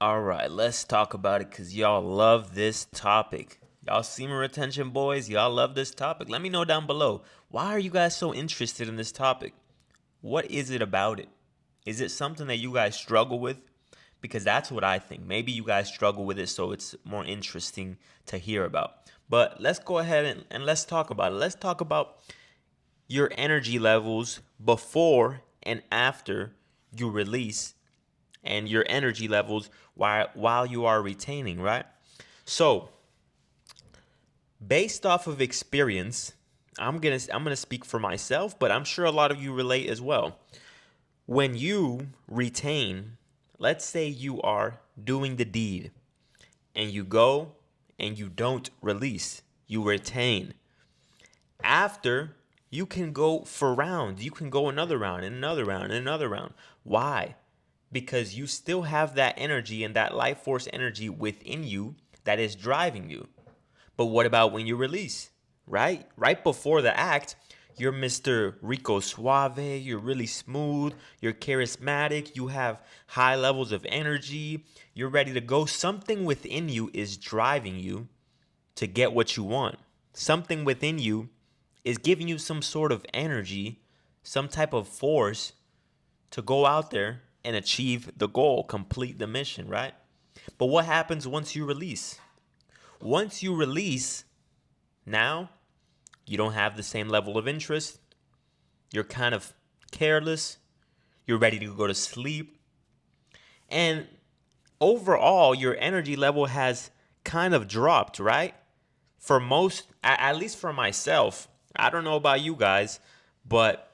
All right, let's talk about it because y'all love this topic. Y'all semen retention boys, y'all love this topic. Let me know down below. Why are you guys so interested in this topic? What is it about it? Is it something that you guys struggle with? Because that's what I think. Maybe you guys struggle with it, so it's more interesting to hear about. But let's go ahead and let's talk about it. Let's talk about your energy levels before and after you release and your energy levels while you are retaining, right? So, based off of experience, I'm going to speak for myself, but I'm sure a lot of you relate as well. When you retain, let's say you are doing the deed and you go and you don't release, you retain. After, you can go for rounds. You can go another round and another round and another round. Why? Because you still have that energy and that life force energy within you that is driving you. But what about when you release? Right? Right before the act, you're Mr. Rico Suave, you're really smooth, you're charismatic, you have high levels of energy, you're ready to go. Something within you is driving you to get what you want. Something within you is giving you some sort of energy, some type of force to go out there and achieve the goal, complete the mission, right? But what happens once you release? Once you release, now you don't have the same level of interest. You're kind of careless. You're ready to go to sleep. And overall, your energy level has kind of dropped, right? For most, at least for myself, I don't know about you guys, but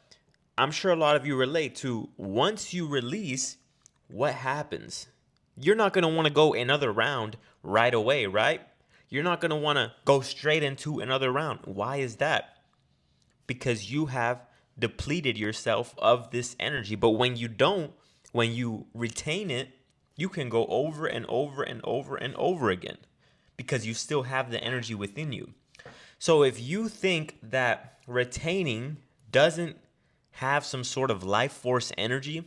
I'm sure a lot of you relate to once you release, what happens? You're not going to want to go another round right away, right? You're not going to want to go straight into another round. Why is that? Because you have depleted yourself of this energy. But when you don't, when you retain it, you can go over and over and over and over again because you still have the energy within you. So if you think that retaining doesn't have some sort of life force energy,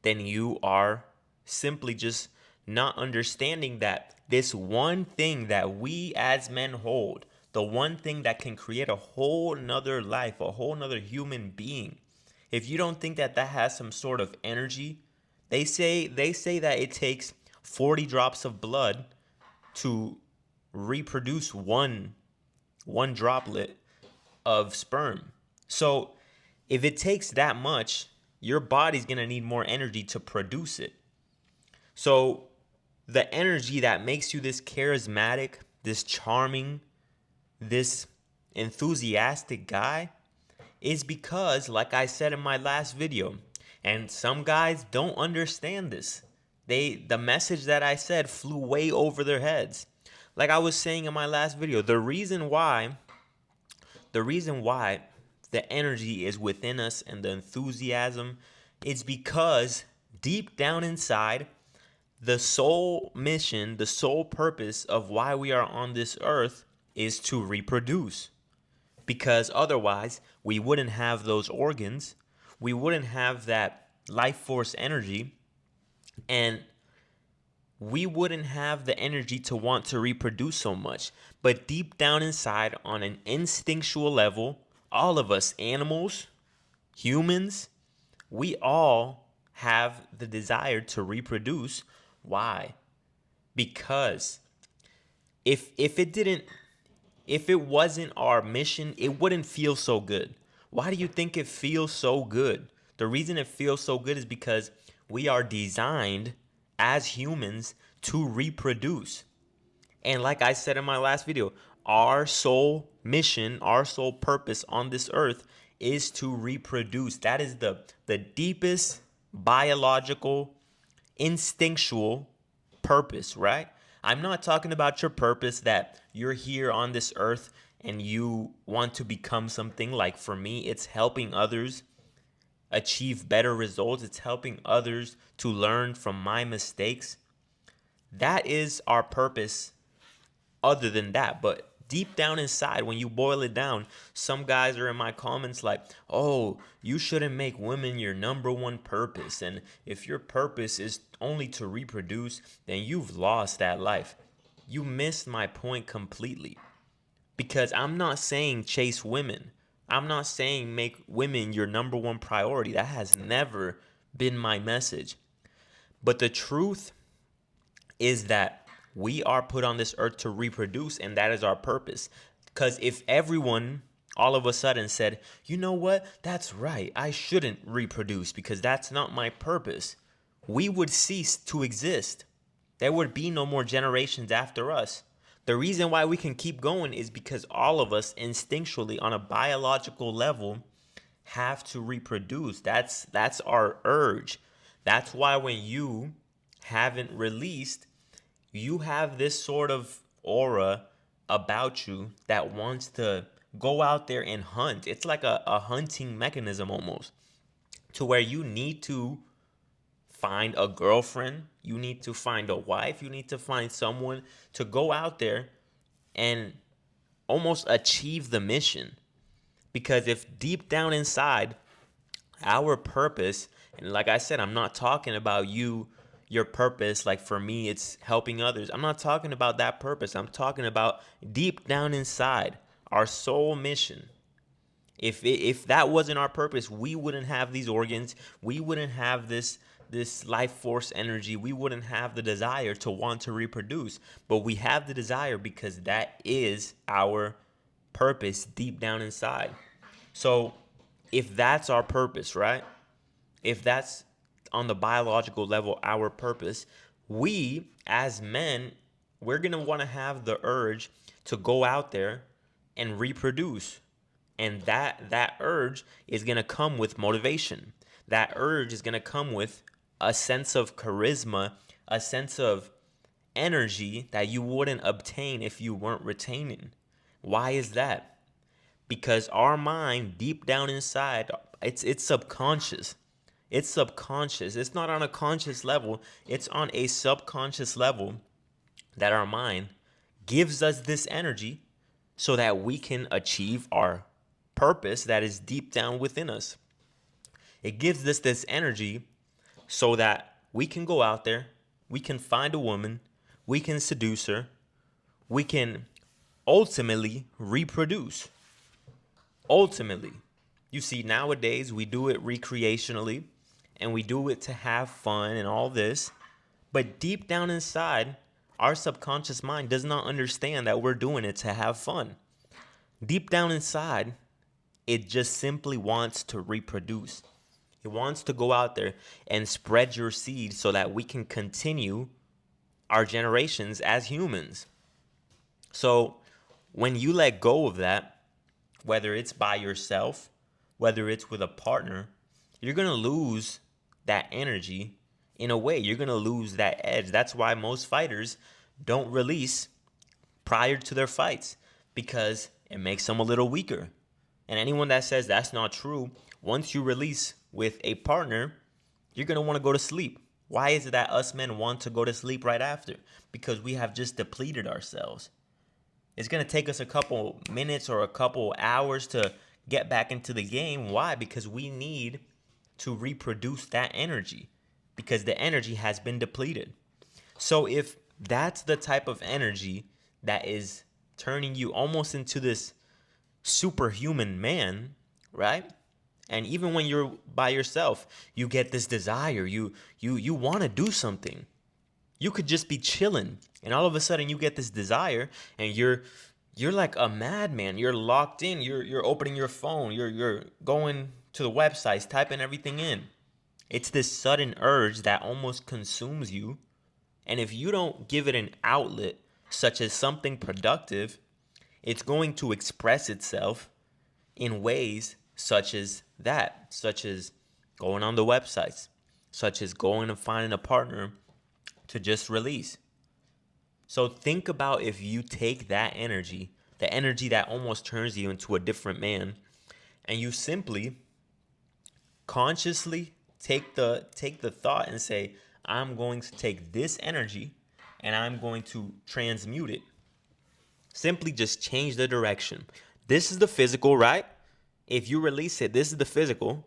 then you are simply just not understanding that this one thing that we as men hold, the one thing that can create a whole nother life, a whole nother human being, if you don't think that that has some sort of energy, they say that it takes 40 drops of blood to reproduce one droplet of sperm. So if it takes that much, your body's going to need more energy to produce it. So the energy that makes you this charismatic, this charming, this enthusiastic guy is because, like I said in my last video, and some guys don't understand this. The message that I said flew way over their heads. Like I was saying in my last video, the reason why the energy is within us and the enthusiasm is because deep down inside, the sole mission, the sole purpose of why we are on this earth is to reproduce. Because otherwise, we wouldn't have those organs, we wouldn't have that life force energy, and we wouldn't have the energy to want to reproduce so much. But deep down inside, on an instinctual level, all of us animals, humans, we all have the desire to reproduce. Why? Because if it wasn't our mission, it wouldn't feel so good. Why do you think it feels so good? The reason it feels so good is because we are designed as humans to reproduce. And like I said in my last video, our sole mission, our sole purpose on this earth is to reproduce. That is the deepest biological, instinctual purpose, right? I'm not talking about your purpose that you're here on this earth and you want to become something. Like for me, it's helping others achieve better results. It's helping others to learn from my mistakes. That is our purpose other than that. But Deep down inside, when you boil it down, some guys are in my comments like, oh, you shouldn't make women your number one purpose. And if your purpose is only to reproduce, then you've lost that life. You missed my point completely. Because I'm not saying chase women. I'm not saying make women your number one priority. That has never been my message. But the truth is that we are put on this earth to reproduce, and that is our purpose. Because if everyone all of a sudden said, you know what, that's right, I shouldn't reproduce because that's not my purpose, we would cease to exist. There would be no more generations after us. The reason why we can keep going is because all of us instinctually, on a biological level, have to reproduce. That's our urge. That's why when you haven't released, you have this sort of aura about you that wants to go out there and hunt. It's like a hunting mechanism almost, to where you need to find a girlfriend, you need to find a wife, you need to find someone to go out there and almost achieve the mission. Because if deep down inside, our purpose, and like I said, I'm not talking about your purpose, like for me it's helping others. I'm not talking about that purpose. I'm talking about deep down inside, our soul mission. If that wasn't our purpose, we wouldn't have these organs, we wouldn't have this life force energy, we wouldn't have the desire to want to reproduce. But we have the desire because that is our purpose deep down inside. So if that's our purpose, right? If that's on the biological level our purpose, we as men, we're going to want to have the urge to go out there and reproduce. And that urge is going to come with motivation. That urge is going to come with a sense of charisma, a sense of energy that you wouldn't obtain if you weren't retaining. Why is that? Because our mind deep down inside, it's subconscious. It's subconscious. It's not on a conscious level. It's on a subconscious level that our mind gives us this energy so that we can achieve our purpose that is deep down within us. It gives us this energy so that we can go out there, we can find a woman, we can seduce her, we can ultimately reproduce. Ultimately, you see, nowadays we do it recreationally and we do it to have fun and all this. But deep down inside, our subconscious mind does not understand that we're doing it to have fun. Deep down inside, it just simply wants to reproduce. It wants to go out there and spread your seed so that we can continue our generations as humans. So when you let go of that, whether it's by yourself, whether it's with a partner, you're going to lose that energy in a way. You're going to lose that edge. That's why most fighters don't release prior to their fights, because it makes them a little weaker. And anyone that says that's not true, once you release with a partner, you're going to want to go to sleep. Why is it that us men want to go to sleep right after? Because we have just depleted ourselves. It's going to take us a couple minutes or a couple hours to get back into the game. Why? Because we need to reproduce that energy, because the energy has been depleted. So if that's the type of energy that is turning you almost into this superhuman man, right? And even when you're by yourself, you get this desire. You want to do something. You could just be chilling, and all of a sudden you get this desire, and you're like a madman. You're locked in. You're opening your phone. You're going to the websites, typing everything in. It's this sudden urge that almost consumes you. And if you don't give it an outlet, such as something productive, it's going to express itself in ways such as that, such as going on the websites, such as going and finding a partner to just release. So think about if you take that energy, the energy that almost turns you into a different man, and you simply consciously take the thought and say, I'm going to take this energy and I'm going to transmute it. Simply just change the direction. This is the physical, right? If you release it, this is the physical,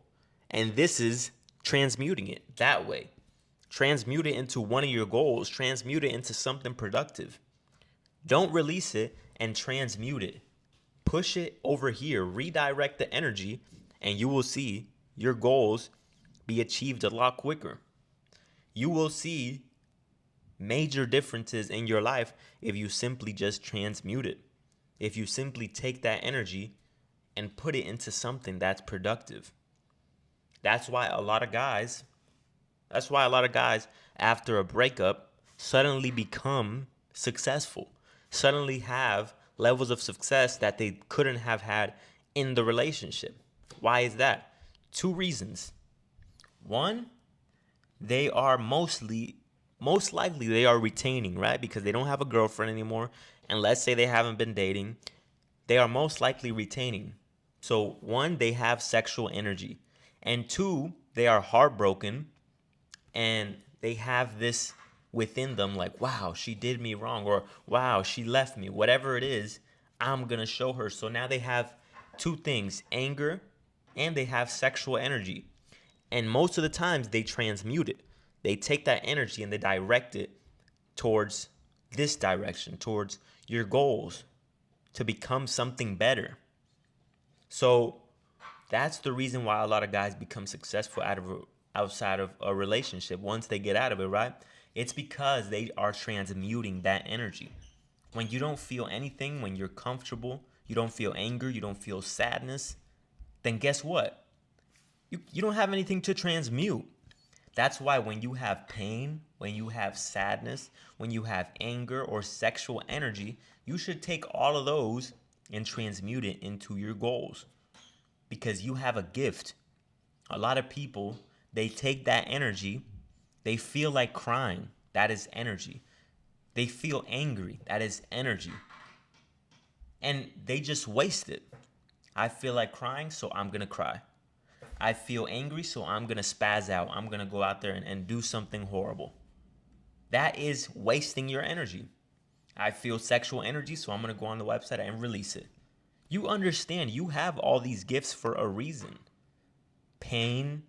and this is transmuting it that way. Transmute it into one of your goals, transmute it into something productive. Don't release it and transmute it. Push it over here, redirect the energy, and you will see your goals be achieved a lot quicker. You will see major differences in your life if you simply just transmute it. If you simply take that energy and put it into something that's productive. That's why a lot of guys, that's why a lot of guys after a breakup suddenly become successful, suddenly have levels of success that they couldn't have had in the relationship. Why is that? Two reasons. One, they are most likely they are retaining, right? Because they don't have a girlfriend anymore. And let's say they haven't been dating, they are most likely retaining. So, one, they have sexual energy. And two, they are heartbroken and they have this within them like, wow, she did me wrong, or wow, she left me. Whatever it is, I'm going to show her. So now they have two things, anger and they have sexual energy. And most of the times they transmute it. They take that energy and they direct it towards this direction, towards your goals, to become something better. So that's the reason why a lot of guys become successful outside of a relationship once they get out of it, right? It's because they are transmuting that energy. When you don't feel anything, when you're comfortable, you don't feel anger, you don't feel sadness, then guess what? You don't have anything to transmute. That's why when you have pain, when you have sadness, when you have anger or sexual energy, you should take all of those and transmute it into your goals because you have a gift. A lot of people, they take that energy, they feel like crying, that is energy. They feel angry, that is energy. And they just waste it. I feel like crying, so I'm gonna cry. I feel angry, so I'm gonna spaz out. I'm gonna go out there and do something horrible. That is wasting your energy. I feel sexual energy, so I'm gonna go on the website and release it. You understand, you have all these gifts for a reason. Pain,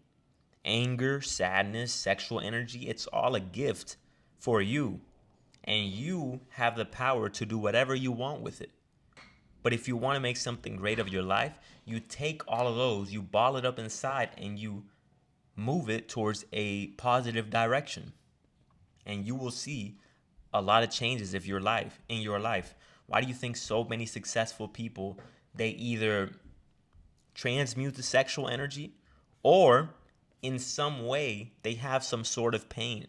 anger, sadness, sexual energy, it's all a gift for you. And you have the power to do whatever you want with it. But if you want to make something great of your life, you take all of those, you ball it up inside, and you move it towards a positive direction. And you will see a lot of changes in your life. Why do you think so many successful people, they either transmute the sexual energy or in some way they have some sort of pain,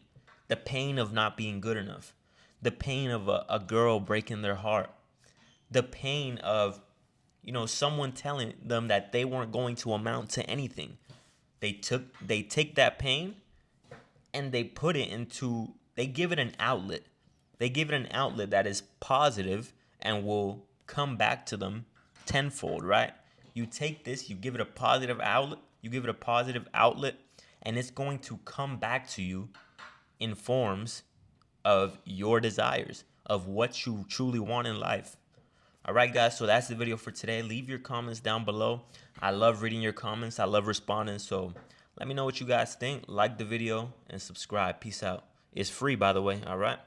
the pain of not being good enough, the pain of a girl breaking their heart, the pain of someone telling them that they weren't going to amount to anything. They take that pain and they give it an outlet. They give it an outlet that is positive and will come back to them tenfold, right? You take this, you give it a positive outlet, and it's going to come back to you in forms of your desires, of what you truly want in life. All right, guys, so that's the video for today. Leave your comments down below. I love reading your comments. I love responding. So let me know what you guys think. Like the video and subscribe. Peace out. It's free, by the way. All right.